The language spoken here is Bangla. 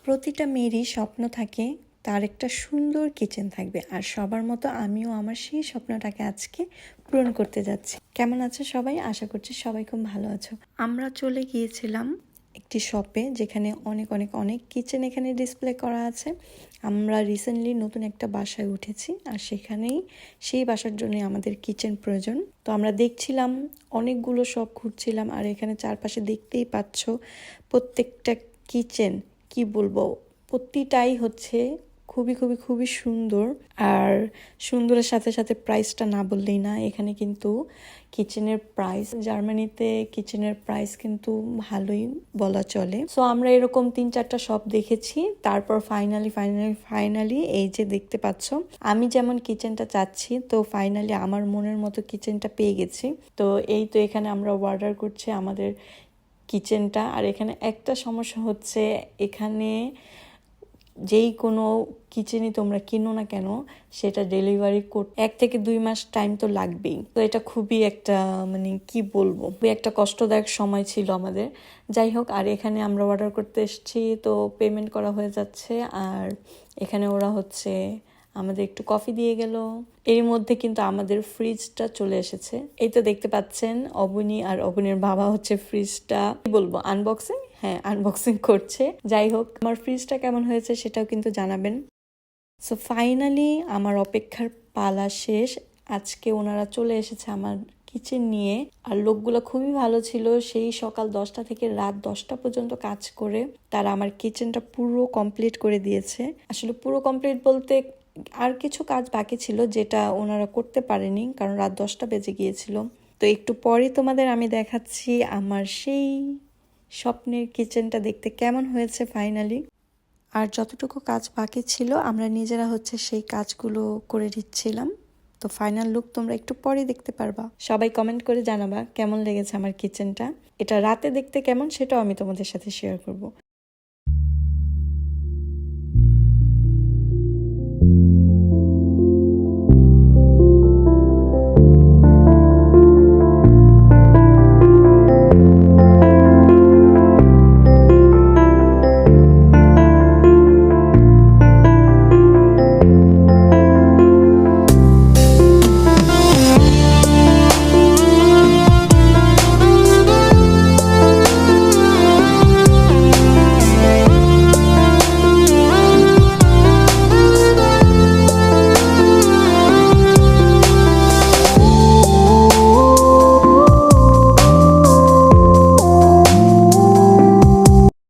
প্রতিটা মেয়েরই স্বপ্ন থাকে তার একটা সুন্দর কিচেন থাকবে, আর সবার মতো আমিও আমার সেই স্বপ্নটাকে আজকে পূরণ করতে যাচ্ছি। কেমন আছো সবাই? আশা করছি সবাই খুব ভালো আছো। আমরা চলে গিয়েছিলাম একটি শপে যেখানে অনেক অনেক অনেক কিচেন এখানে ডিসপ্লে করা আছে। আমরা রিসেন্টলি নতুন একটা বাসায় উঠেছি, আর সেখানেই সেই বাসার জন্য আমাদের কিচেন প্রয়োজন। তো আমরা দেখছিলাম, অনেকগুলো শপ ঘুরছিলাম, আর এখানে চারপাশে দেখতেই পাচ্ছ প্রত্যেকটা কিচেন কি বলবো, প্রতিটাই হচ্ছে খুবই খুবই খুবই সুন্দর। আর সুন্দরের সাথে সাথে প্রাইসটা না বললেই না। এখানে কিন্তু কিচেনের প্রাইস, জার্মানিতে কিচেনের প্রাইস কিন্তু ভালোই বলা চলে। সো আমরা এরকম 3-4টা শপ দেখেছি, তারপর ফাইনালি এই যে দেখতে পাচ্ছ, আমি যেমন কিচেনটা চাচ্ছি, তো ফাইনালি আমার মনের মতো কিচেনটা পেয়ে গেছি। তো এই তো এখানে আমরা অর্ডার করছি আমাদের কিচেনটা। আর এখানে একটা সমস্যা হচ্ছে, এখানে যেই কোনো কিচেনই তোমরা কিনো না কেন, সেটা ডেলিভারি করতে 1 থেকে 2 মাস টাইম তো লাগবেই। তো এটা খুবই একটা মানে কি বলবো, খুবই একটা কষ্টদায়ক সময় ছিল আমাদের। যাই হোক, আর এখানে আমরা অর্ডার করতে এসেছি, তো পেমেন্ট করা হয়ে যাচ্ছে। আর এখানে ওরা হচ্ছে আমাদের একটু কফি দিয়ে গেল। এর মধ্যে কিন্তু আমাদের ফ্রিজটা চলে এসেছে। এই তো দেখতে পাচ্ছেন অবনী আর অবনীর বাবা হচ্ছে ফ্রিজটা কি বলবো আনবক্সিং করছে। যাই হোক, আমার ফ্রিজটা কেমন হয়েছে সেটাও কিন্তু জানাবেন। সো ফাইনালি আমার অপেক্ষার পালা শেষ। আজকে ওনারা চলে এসেছে আমার কিচেন নিয়ে, আর লোকগুলো খুবই ভালো ছিল। সেই সকাল 10টা থেকে রাত 10টা পর্যন্ত কাজ করে তারা আমার কিচেনটা পুরো কমপ্লিট করে দিয়েছে। আসলে পুরো কমপ্লিট বলতে আর কিছু কাজ বাকি ছিল যেটা ওনারা করতে পারেনি, কারণ রাত 10টা বেজে গিয়েছিল। তো একটু পরে তোমাদের আমি দেখাচ্ছি আমার সেই স্বপ্নের কিচেনটা দেখতে কেমন হয়েছে ফাইনালি। আর যতটুকু কাজ বাকি ছিল আমরা নিজেরা হচ্ছে সেই কাজগুলো করে দিচ্ছিলাম। তো ফাইনাল লুক তোমরা একটু পরে দেখতে পারবা। সবাই কমেন্ট করে জানাবা কেমন লেগেছে আমার কিচেনটা। এটা রাতে দেখতে কেমন সেটাও আমি তোমাদের সাথে শেয়ার করব।